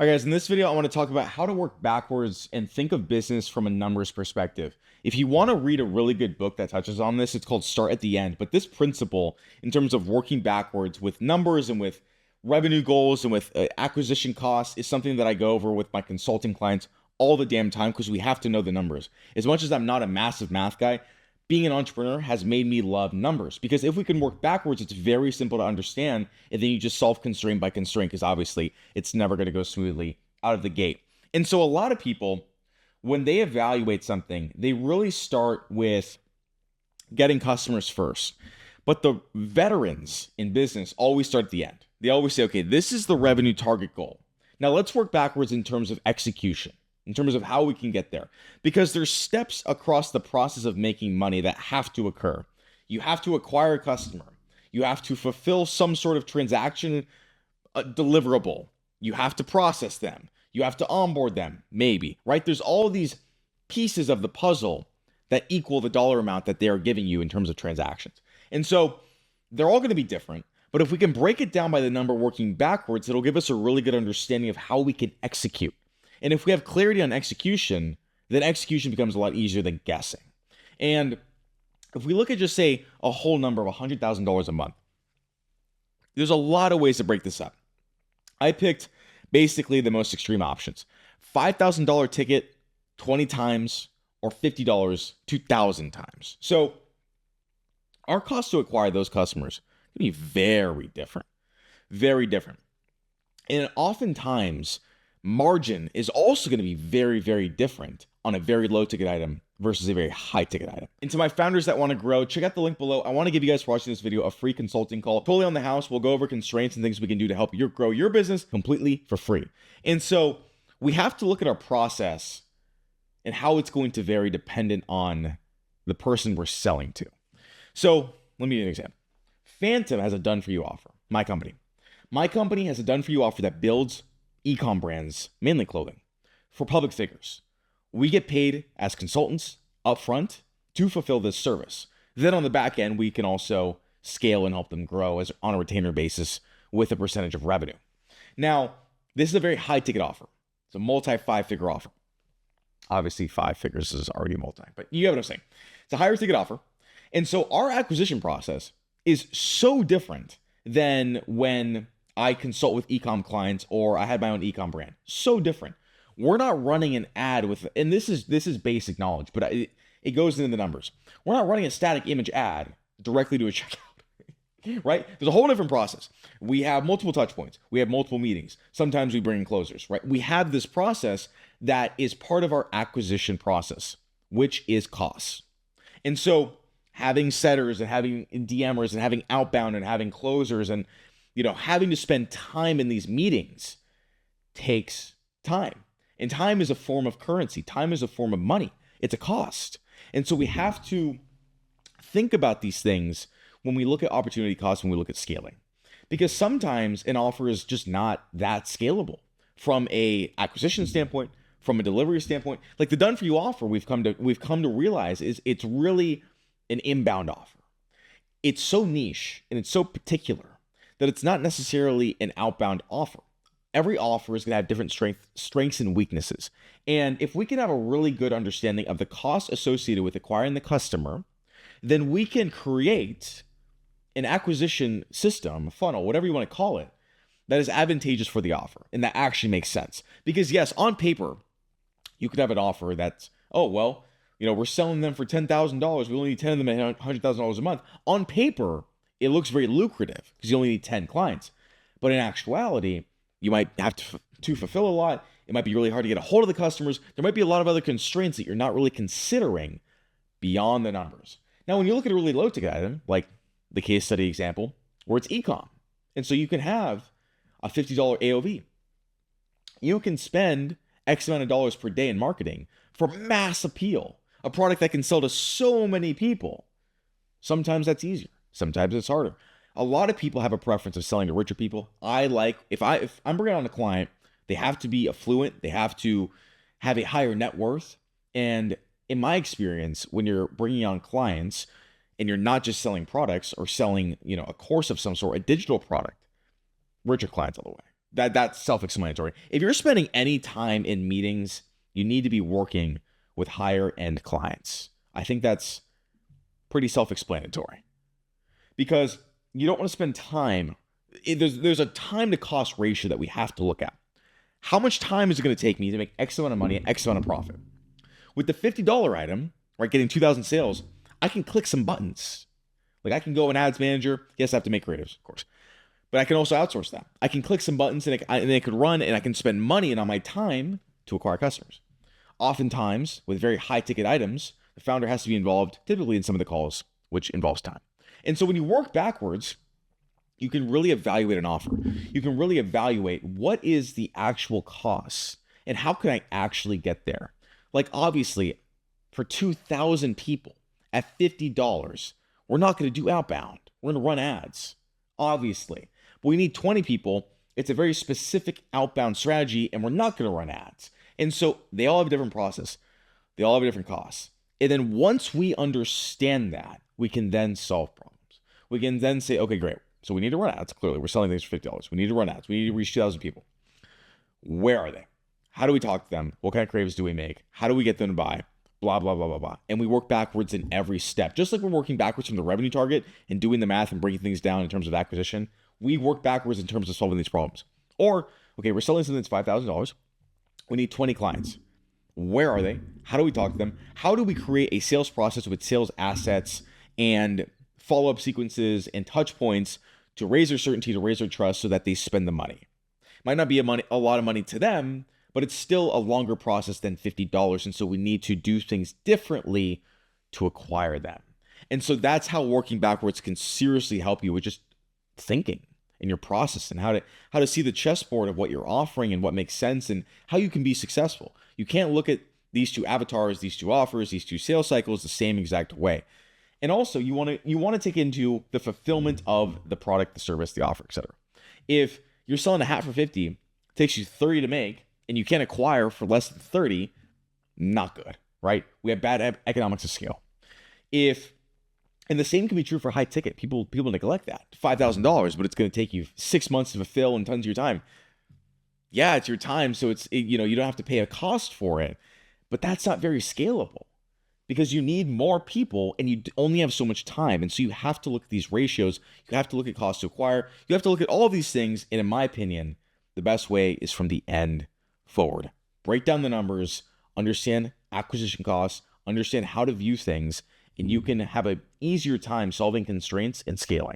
All right, guys, in this video, I want to talk about how to work backwards and think of business from a numbers perspective. If you want to read a really good book that touches on this, it's called Start at the End. But this principle, in terms of working backwards with numbers and with revenue goals and with acquisition costs, is something that I go over with my consulting clients all the damn time because we have to know the numbers. As much as I'm not a massive math guy, being an entrepreneur has made me love numbers because if we can work backwards, it's very simple to understand. And then you just solve constraint by constraint because obviously it's never going to go smoothly out of the gate. And so a lot of people, when they evaluate something, they really start with getting customers first. But the veterans in business always start at the end. They always say, okay, this is the revenue target goal. Now let's work backwards in terms of execution, in terms of how we can get there. Because there's steps across the process of making money that have to occur. You have to acquire a customer. You have to fulfill some sort of transaction deliverable. You have to process them. You have to onboard them, maybe, right? There's all these pieces of the puzzle that equal the dollar amount that they are giving you in terms of transactions. And so they're all going to be different. But if we can break it down by the number working backwards, it'll give us a really good understanding of how we can execute. And if we have clarity on execution, then execution becomes a lot easier than guessing. And if we look at just say a whole number of $100,000 a month, there's a lot of ways to break this up. I picked basically the most extreme options. $5,000 ticket 20 times or $50 2,000 times. So our cost to acquire those customers can be very different. Very different. And oftentimes, margin is also going to be very, very different on a very low ticket item versus a very high ticket item. And to my founders that want to grow, check out the link below. I want to give you guys for watching this video a free consulting call, totally on the house. We'll go over constraints and things we can do to help you grow your business completely for free. And so we have to look at our process and how it's going to vary dependent on the person we're selling to. So let me give you an example. Phantom has a done-for-you offer, my company. My company has a done-for-you offer that builds e-com brands, mainly clothing, for public figures. We get paid as consultants upfront to fulfill this service. Then on the back end, we can also scale and help them grow as on a retainer basis with a percentage of revenue. Now, this is a very high ticket offer. It's a multi-five-figure offer. Obviously, 5 figures is already multi, but you get what I'm saying. It's a higher ticket offer. And so our acquisition process is so different than when I consult with e-com clients or I had my own e-com brand. So different. We're not running an ad with, and this is basic knowledge, but it goes into the numbers. We're not running a static image ad directly to a checkout, right? There's a whole different process. We have multiple touch points. We have multiple meetings. Sometimes we bring in closers, right? We have this process that is part of our acquisition process, which is costs. And so having setters and having DMers and having outbound and having closers and having to spend time in these meetings takes time. And time is a form of currency. Time is a form of money. It's a cost. And so we have to think about these things when we look at opportunity costs, when we look at scaling. Because sometimes an offer is just not that scalable from a acquisition standpoint, from a delivery standpoint. Like the done for you offer, we've come to realize is it's really an inbound offer. It's so niche and it's so particular that it's not necessarily an outbound offer. Every offer is going to have different strengths and weaknesses. And if we can have a really good understanding of the cost associated with acquiring the customer, then we can create an acquisition system, funnel, whatever you want to call it, that is advantageous for the offer and that actually makes sense. Because yes, on paper, you could have an offer that's, oh, well, we're selling them for $10,000. We only need 10 of them at $100,000 a month. On paper, it looks very lucrative because you only need 10 clients. But in actuality, you might have to fulfill a lot. It might be really hard to get a hold of the customers. There might be a lot of other constraints that you're not really considering beyond the numbers. Now, when you look at a really low ticket item, like the case study example, where it's e-com, and so you can have a $50 AOV. You can spend X amount of dollars per day in marketing for mass appeal, a product that can sell to so many people. Sometimes that's easier. Sometimes it's harder. A lot of people have a preference of selling to richer people. If I'm bringing on a client, they have to be affluent. They have to have a higher net worth. And in my experience, when you're bringing on clients and you're not just selling products or selling, a course of some sort, a digital product, richer clients all the way. That's self-explanatory. If you're spending any time in meetings, you need to be working with higher end clients. I think that's pretty self-explanatory because you don't want to spend time. There's a time to cost ratio that we have to look at. How much time is it going to take me to make X amount of money and X amount of profit? With the $50 item, right, getting 2,000 sales, I can click some buttons. Like I can go in ads manager. Yes, I have to make creatives, of course. But I can also outsource that. I can click some buttons and it could run and I can spend money and on my time to acquire customers. Oftentimes, with very high ticket items, the founder has to be involved typically in some of the calls, which involves time. And so when you work backwards, you can really evaluate an offer. You can really evaluate what is the actual cost and how can I actually get there? Like obviously, for 2,000 people at $50, we're not going to do outbound. We're going to run ads, obviously. But we need 20 people. It's a very specific outbound strategy, and we're not going to run ads. And so they all have a different process. They all have a different cost. And then once we understand that, we can then solve problems. We can then say, okay, great. So we need to run ads. Clearly, we're selling things for $50. We need to run ads. We need to reach 2,000 people. Where are they? How do we talk to them? What kind of creatives do we make? How do we get them to buy? Blah, blah, blah, blah, blah. And we work backwards in every step. Just like we're working backwards from the revenue target and doing the math and breaking things down in terms of acquisition, we work backwards in terms of solving these problems. Or, okay, we're selling something that's $5,000. We need 20 clients. Where are they? How do we talk to them? How do we create a sales process with sales assets and follow-up sequences and touch points to raise their certainty, to raise their trust so that they spend the money? Might not be a lot of money to them, but it's still a longer process than $50. And so we need to do things differently to acquire them. And so that's how working backwards can seriously help you with just thinking in your process and how to see the chessboard of what you're offering and what makes sense and how you can be successful. You can't look at these two avatars, these two offers, these two sales cycles the same exact way. And also you want to take into the fulfillment of the product, the service, the offer, etc. If you're selling a hat for 50, it takes you 30 to make, and you can't acquire for less than 30, not good, right? We have bad economics of scale. And the same can be true for high ticket. People neglect that. $5,000, but it's going to take you 6 months to fulfill and tons of your time. Yeah, it's your time, so you don't have to pay a cost for it, but that's not very scalable because you need more people and you only have so much time. And so you have to look at these ratios. You have to look at cost to acquire. You have to look at all of these things. And in my opinion, the best way is from the end forward. Break down the numbers, understand acquisition costs, understand how to view things, and you can have an easier time solving constraints and scaling.